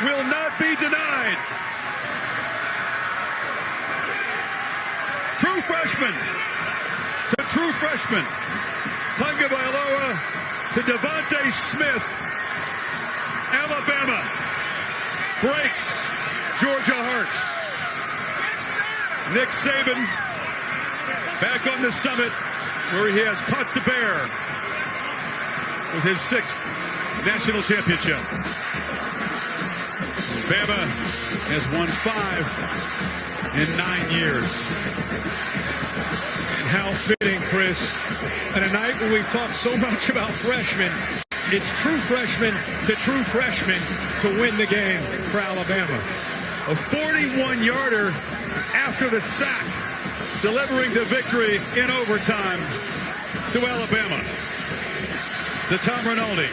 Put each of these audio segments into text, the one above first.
will not be denied. True freshman to true freshman. Tagovailoa to Devontae Smith. Alabama breaks Georgia hearts. Nick Saban back on the summit where he has caught the bear with his 6th national championship. Bama has won 5 in 9 years. And how fitting, Chris, at a night when we've talked so much about freshmen, it's true freshman to true freshman to win the game for Alabama. A 41-yarder after the sack, delivering the victory in overtime to Alabama. To Tom Rinaldi.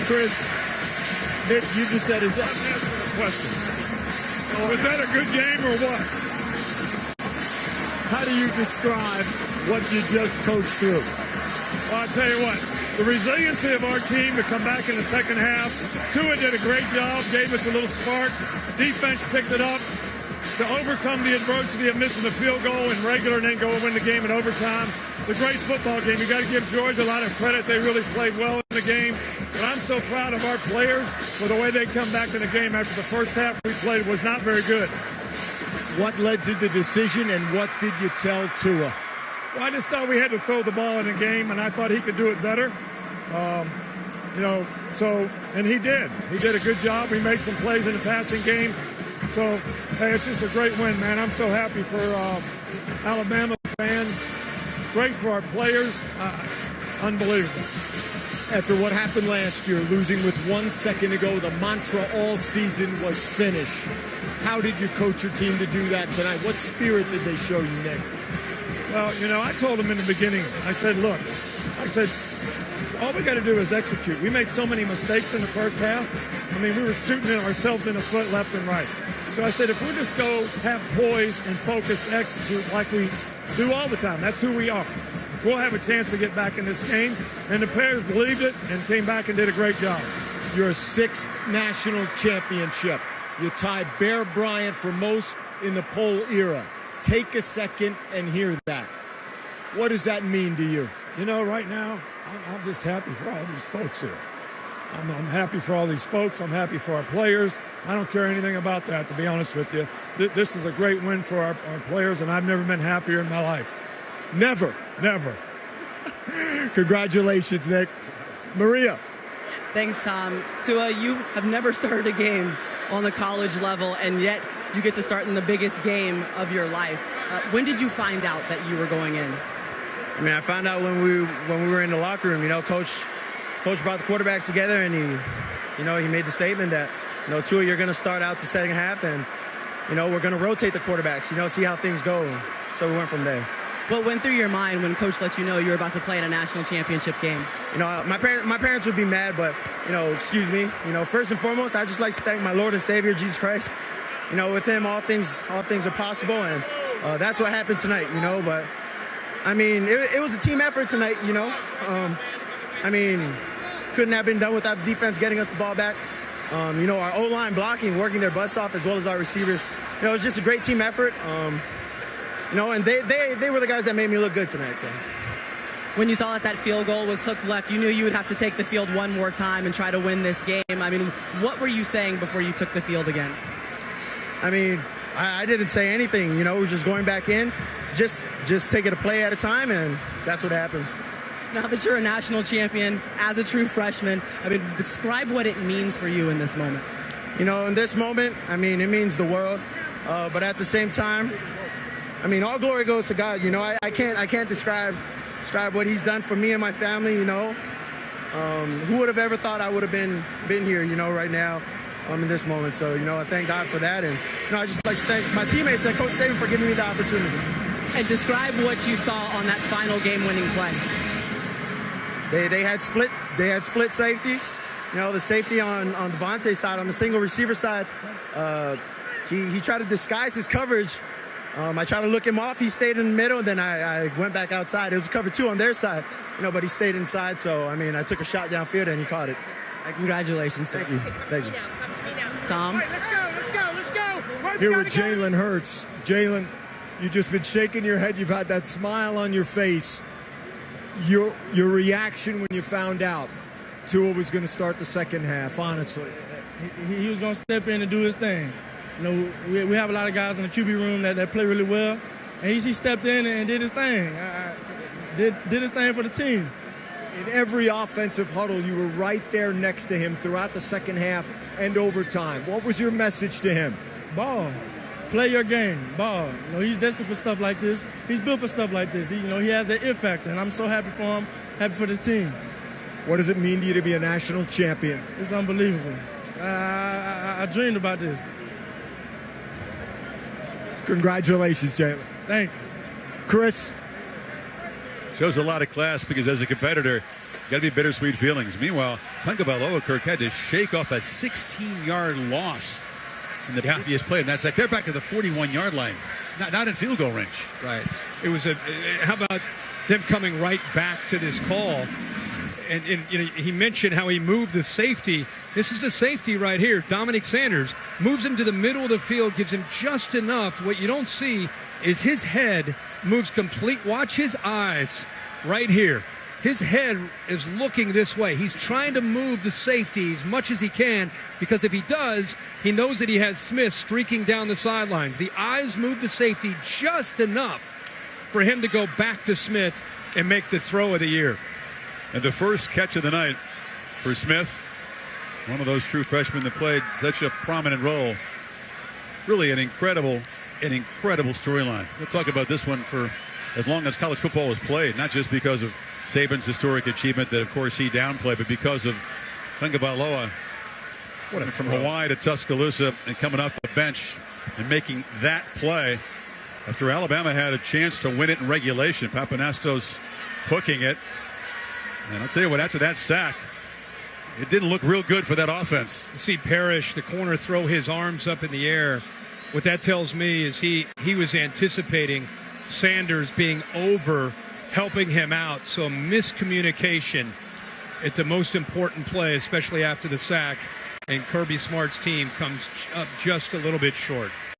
Chris, Nick, you just said, is that Questions. Was that a good game or what? how do you describe what you just coached through? Well, I'll tell you what, the resiliency of our team to come back in the second half. Tua did a great job, gave us a little spark. Defense picked it up to overcome the adversity of missing the field goal in regular and then go win the game in overtime. It's a great football game. You got to give Georgia a lot of credit. They really played well in the game. But I'm so proud of our players for the way they come back in the game after the first half we played was not very good. What led to the decision, and what did you tell Tua? Well, I just thought we had to throw the ball in the game, and I thought he could do it better. And he did. He did a good job. He made some plays in the passing game. So, hey, it's just a great win, man. I'm so happy for Alabama fans. Great for our players. Unbelievable. After what happened last year, losing with 1 second to go, the mantra all season was finish. How did you coach your team to do that tonight? What spirit did they show you, Nick? Well, I told them in the beginning, I said, all we got to do is execute. We made so many mistakes in the first half. I mean, we were shooting ourselves in the foot left and right. So I said, if we just go have poise and focus to execute like we do all the time, that's who we are. We'll have a chance to get back in this game. And the players believed it and came back and did a great job. Your 6th national championship. You tie Bear Bryant for most in the poll era. Take a second and hear that. What does that mean to you? Right now, I'm just happy for all these folks here. I'm happy for all these folks. I'm happy for our players. I don't care anything about that, to be honest with you. This was a great win for our players, and I've never been happier in my life. Never. Never. Congratulations, Nick. Maria. Thanks, Tom. Tua, you have never started a game on the college level, and yet you get to start in the biggest game of your life. When did you find out that you were going in? I mean, I found out when we were in the locker room. Coach brought the quarterbacks together, and he made the statement that, Tua, you're going to start out the second half, and we're going to rotate the quarterbacks. See how things go. So we went from there. What went through your mind when Coach let you know you were about to play in a national championship game? My parents would be mad, but excuse me. First and foremost, I just like to thank my Lord and Savior Jesus Christ. With Him, all things are possible, and that's what happened tonight. But I mean, it was a team effort tonight. Couldn't have been done without the defense getting us the ball back. Our O-line blocking, working their butts off, as well as our receivers. It was just a great team effort. And they were the guys that made me look good tonight. So, when you saw that field goal was hooked left, you knew you would have to take the field one more time and try to win this game. I mean, what were you saying before you took the field again? I mean, I didn't say anything. We're just going back in, just take it a play at a time, and that's what happened. Now that you're a national champion, as a true freshman, describe what it means for you in this moment. In this moment, it means the world. But at the same time, all glory goes to God. I can't describe what He's done for me and my family. Who would have ever thought I would have been here, right now, in this moment. So, I thank God for that. And, I just like to thank my teammates and Coach Saban for giving me the opportunity. And describe what you saw on that final game-winning play. They had split safety. The safety on Devontae's side, on the single receiver side, he tried to disguise his coverage. I tried to look him off. He stayed in the middle, and then I went back outside. It was cover 2 on their side, but he stayed inside. So, I took a shot downfield, and he caught it. Congratulations, sir. Thank you. Come to me now. Tom? Let's go. Here with Jalen Hurts. Jalen, you've just been shaking your head. You've had that smile on your face. Your reaction when you found out Tua was going to start the second half, honestly. He was going to step in and do his thing. You know, we have a lot of guys in the QB room that play really well, and he stepped in and did his thing. Did his thing for the team. In every offensive huddle, you were right there next to him throughout the second half and overtime. What was your message to him? Ball. Play your game. Ball. You know, he's destined for stuff like this. He's built for stuff like this. He has the it factor, and I'm so happy for him, happy for this team. What does it mean to you to be a national champion? It's unbelievable. I dreamed about this. Congratulations, Jalen. Thank you. Chris? Shows a lot of class because as a competitor, got to be bittersweet feelings. Meanwhile, Tagovailoa, Kirk, had to shake off a 16-yard loss in the previous play. And that's like they're back to the 41-yard line, not in field goal range. Right. It was how about them coming right back to this call? And you know, he mentioned how he moved the safety. This is the safety right here. Dominic Sanders moves him to the middle of the field, gives him just enough. What you don't see is his head moves complete. Watch his eyes right here. His head is looking this way. He's trying to move the safety as much as he can, because if he does, he knows that he has Smith streaking down the sidelines. The eyes move the safety just enough for him to go back to Smith and make the throw of the year. And the first catch of the night for Smith, one of those true freshmen that played such a prominent role. Really an incredible storyline. We'll talk about this one for as long as college football was played, not just because of Saban's historic achievement that, of course, he downplayed, but because of Tagovailoa from Hawaii to Tuscaloosa and coming off the bench and making that play after Alabama had a chance to win it in regulation. Papanastos hooking it. And I'll tell you what, after that sack, it didn't look real good for that offense. You see Parrish, the corner, throw his arms up in the air. What that tells me is he was anticipating Sanders being over, helping him out. So miscommunication at the most important play, especially after the sack. And Kirby Smart's team comes up just a little bit short.